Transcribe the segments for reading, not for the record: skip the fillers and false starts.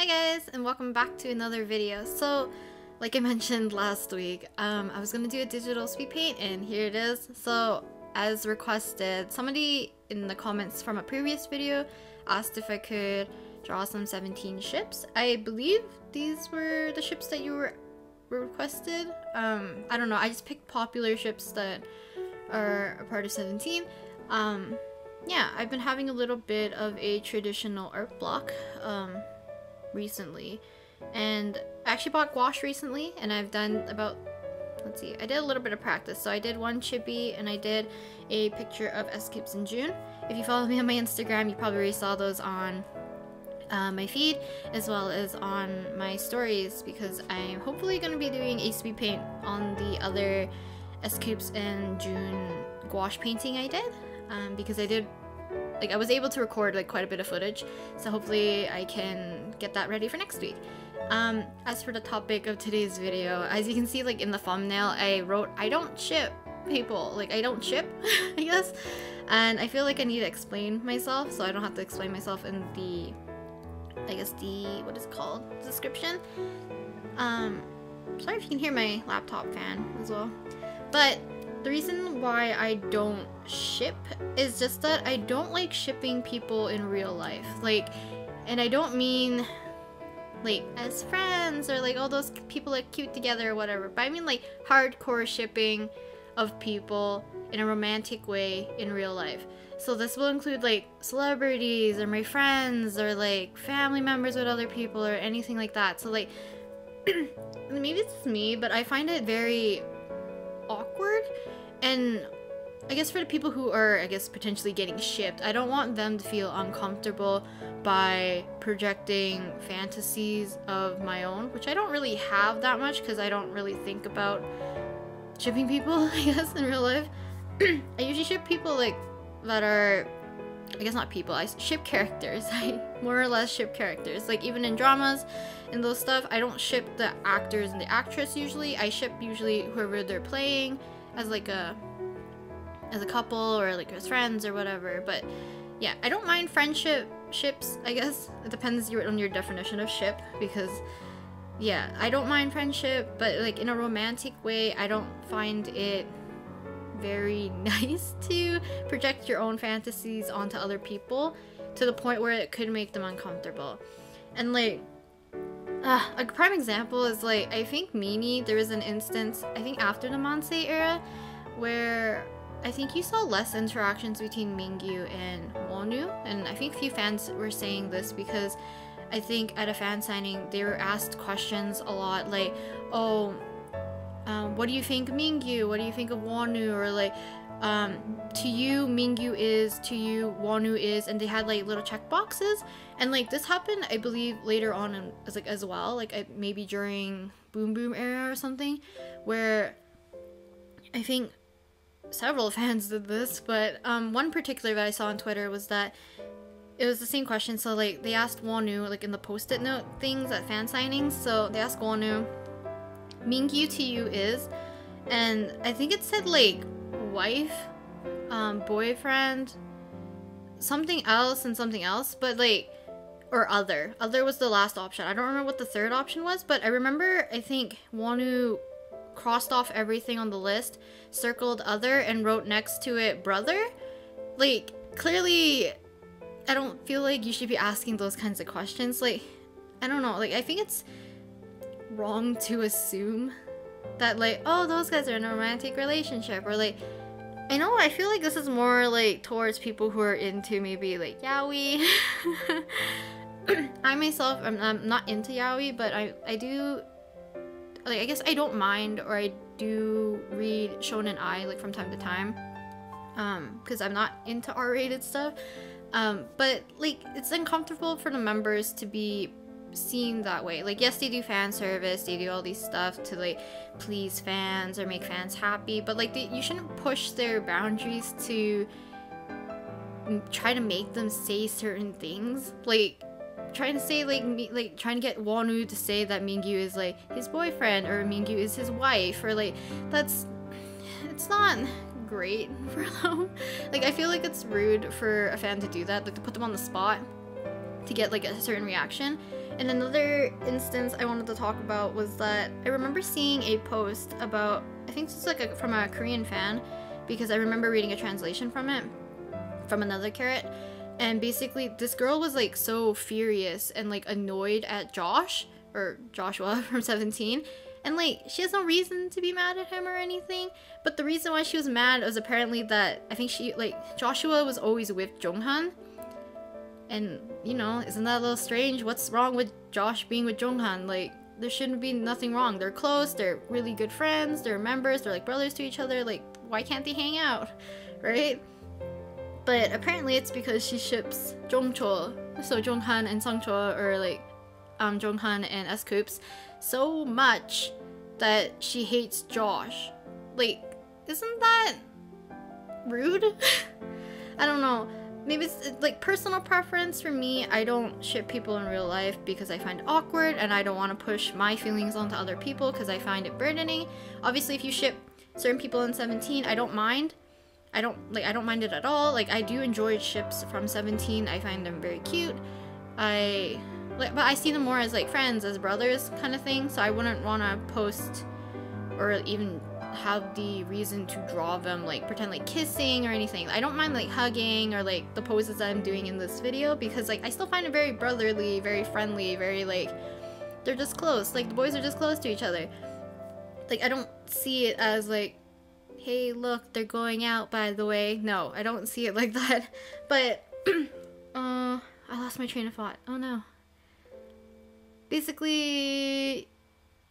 Hi guys, and welcome back to another video. So, like I mentioned last week, I was gonna do a digital speed paint, and here it is. So, as requested, somebody in the comments from a previous video asked if I could draw some 17 ships. I believe these were the ships that you were requested. I don't know, I just picked popular ships that are a part of 17. Yeah, I've been having a little bit of a traditional art block recently, and I actually bought gouache recently, and I've done about, let's see, I did a little bit of practice. So I did one chibi and I did a picture of escapes in June. If you follow me on my Instagram, you probably already saw those on my feed as well as on my stories, because I'm hopefully going to be doing a speed paint on the other escapes in June gouache painting I did, because I was able to record like quite a bit of footage, so hopefully I can get that ready for next week. As for the topic of today's video, as you can see like in the thumbnail, I wrote I don't ship people, like I don't ship I guess, and I feel like I need to explain myself so I don't have to explain myself in the, I guess the, what is it called, description. Sorry if you can hear my laptop fan as well, but the reason why I don't ship is just that I don't like shipping people in real life. Like, and I don't mean like as friends or like all those people like cute together or whatever, but I mean like hardcore shipping of people in a romantic way in real life. So this will include like celebrities or my friends or like family members with other people or anything like that. So like maybe it's me, but I find it very awkward, and I guess for the people who are, I guess, potentially getting shipped, I don't want them to feel uncomfortable by projecting fantasies of my own, which I don't really have that much because I don't really think about shipping people, I guess, in real life. I usually ship people like that are, I guess not people, I ship characters. I more or less ship characters. Like even in dramas and those stuff, I don't ship the actors and the actress usually. I ship usually whoever they're playing as like as a couple or like as friends or whatever. But yeah, I don't mind ships, I guess. It depends on your definition of ship, because yeah, I don't mind friendship, but like in a romantic way, I don't find it very nice to project your own fantasies onto other people to the point where it could make them uncomfortable. And like a prime example is like, I think meanie, there was an instance, I think after the Mansei era, where I think you saw less interactions between Mingyu and Wonu, and I think a few fans were saying this because I think at a fan signing they were asked questions a lot like, oh, what do you think of Mingyu? What do you think of Wonu? Or like, to you Mingyu is, to you Wonu is, and they had like little check boxes. And like this happened, I believe, later on as well, like maybe during Boom Boom era or something, where I think several fans did this, but one particular that I saw on Twitter was that it was the same question. So like they asked Wonu like in the post-it note things at fan signings, so they asked Wonu, Mingyu to you is, and I think it said like wife, boyfriend, something else and something else, but like, or other was the last option. I don't remember what the third option was, but I remember I think Wonu crossed off everything on the list, circled other, and wrote next to it brother. Like clearly I don't feel like you should be asking those kinds of questions. Like I don't know, like I think it's wrong to assume that like, oh, those guys are in a romantic relationship, or like, I feel like this is more like towards people who are into maybe like yaoi. I myself, I'm not into yaoi, but I do, like, I guess I don't mind, or I do read shonen ai like from time to time, because I'm not into R-rated stuff, but like it's uncomfortable for the members to be seen that way. Like yes, they do fan service, they do all these stuff to like please fans or make fans happy, but like you shouldn't push their boundaries to try to make them say certain things, like trying to say like trying to get Wonu to say that Mingyu is like his boyfriend or Mingyu is his wife, or like it's not great for them. Like I feel like it's rude for a fan to do that, like to put them on the spot. to get like a certain reaction. And another instance I wanted to talk about was that I remember seeing a post about, I think this is like from a Korean fan, because I remember reading a translation from it from another carrot, and basically this girl was like so furious and like annoyed at Joshua from 17, and like she has no reason to be mad at him or anything, but the reason why she was mad was apparently that I think she like Joshua was always with Jonghan. And, you know, isn't that a little strange? What's wrong with Josh being with Jonghan? Like, there shouldn't be nothing wrong. They're close, they're really good friends, they're members, they're like brothers to each other. Like, why can't they hang out? Right? But apparently it's because she ships jeongcheol, so Jonghan and Sangcheol, or like Jonghan and S-Coups, so much that she hates Josh. Like, isn't that rude? I don't know. Maybe it's like personal preference for me. I don't ship people in real life because I find it awkward, and I don't want to push my feelings onto other people because I find it burdening. Obviously, if you ship certain people in 17, I don't mind. I don't mind it at all. Like, I do enjoy ships from 17. I find them very cute. But I see them more as like friends, as brothers kind of thing. So I wouldn't want to post or even have the reason to draw them, like pretend like kissing or anything. I don't mind like hugging or like the poses that I'm doing in this video, because like I still find it very brotherly, very friendly, very like they're just close. Like the boys are just close to each other. Like I don't see it as like, hey look, they're going out by the way. No, I don't see it like that. But I lost my train of thought. Oh no. Basically,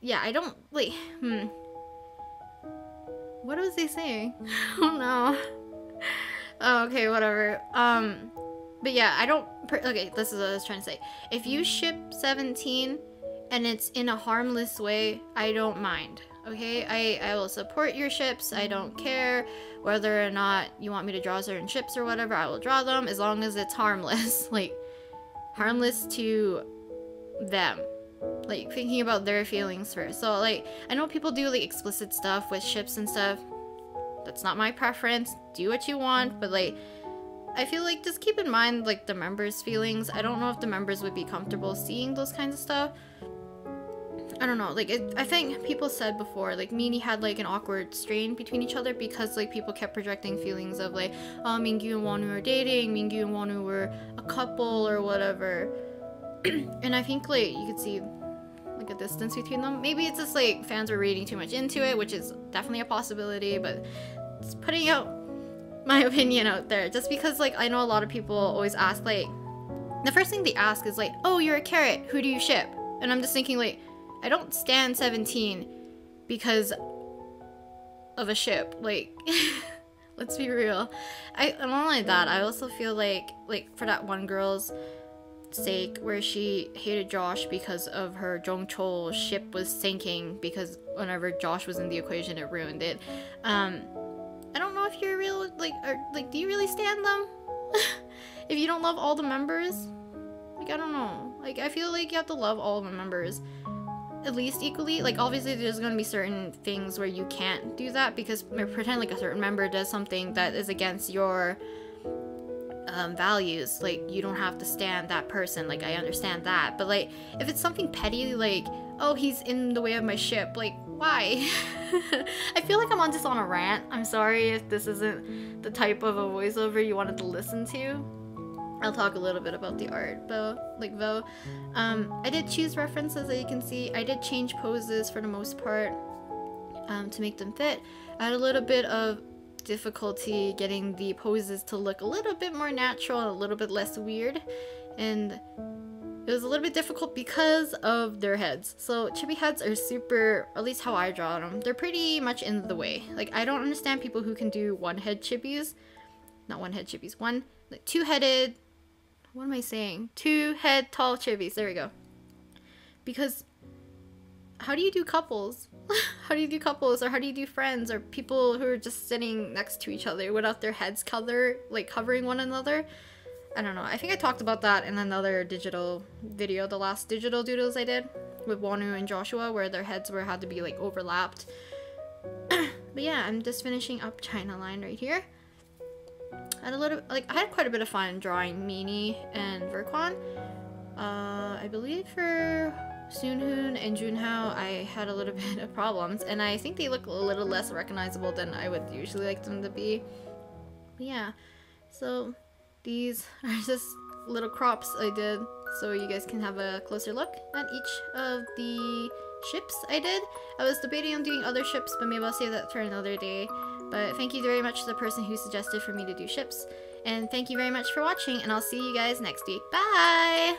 yeah, I don't like what was they saying? Oh no. Oh, okay, whatever. But yeah, I don't. Okay, this is what I was trying to say. If you ship 17 and it's in a harmless way, I don't mind. Okay, I will support your ships. I don't care whether or not you want me to draw certain ships or whatever. I will draw them as long as it's harmless. Like, harmless to them. Like, thinking about their feelings first. So, like, I know people do, like, explicit stuff with ships and stuff. That's not my preference. Do what you want, but, like, I feel like just keep in mind, like, the members' feelings. I don't know if the members would be comfortable seeing those kinds of stuff. I don't know, like, I think people said before, like, meanie had, like, an awkward strain between each other because, like, people kept projecting feelings of, like, oh, Mingyu and Wonu are dating, Mingyu and Wonu were a couple or whatever. And I think, like, you could see, like, a distance between them. Maybe it's just, like, fans were reading too much into it, which is definitely a possibility, but just putting out my opinion out there. Just because, like, I know a lot of people always ask, like, the first thing they ask is, like, oh, you're a carrot, who do you ship? And I'm just thinking, like, I don't stand 17 because of a ship. Like, let's be real. And not only that, I also feel like for that one girl's sake where she hated Josh because of her jeongcheol ship was sinking because whenever Josh was in the equation it ruined it. I don't know if you're real, like, do you really stand them? If you don't love all the members? Like, I don't know. Like, I feel like you have to love all the members at least equally. Like, obviously there's gonna be certain things where you can't do that because pretend like a certain member does something that is against your values. Like, you don't have to stand that person. Like, I understand that, but like if it's something petty, like, oh, he's in the way of my ship, like, why? I feel like I'm just on a rant. I'm sorry if this isn't the type of a voiceover you wanted to listen to. I'll talk a little bit about the art, though. I did choose references, as you can see. I did change poses for the most part to make them fit. I had a little bit of difficulty getting the poses to look a little bit more natural and a little bit less weird, and it was a little bit difficult because of their heads. So chibi heads are super, at least how I draw them, they're pretty much in the way. Like, I don't understand people who can do one-head chibis. Not one-head chibis, like two-headed, what am I saying? Two-head tall chibis, there we go. Because how do you do couples? How do you do couples, or how do you do friends, or people who are just sitting next to each other without their heads covering one another? I don't know. I think I talked about that in another digital video, the last digital doodles I did with Wonu and Joshua, where their heads had to be like overlapped. But yeah, I'm just finishing up chinaline right here. I had quite a bit of fun drawing Meanie and Verkwan. I believe for Soonhoon and Junhao, I had a little bit of problems, and I think they look a little less recognizable than I would usually like them to be. But yeah, so these are just little crops I did, so you guys can have a closer look at each of the ships I did. I was debating on doing other ships, but maybe I'll save that for another day. But thank you very much to the person who suggested for me to do ships. And thank you very much for watching, and I'll see you guys next week. Bye!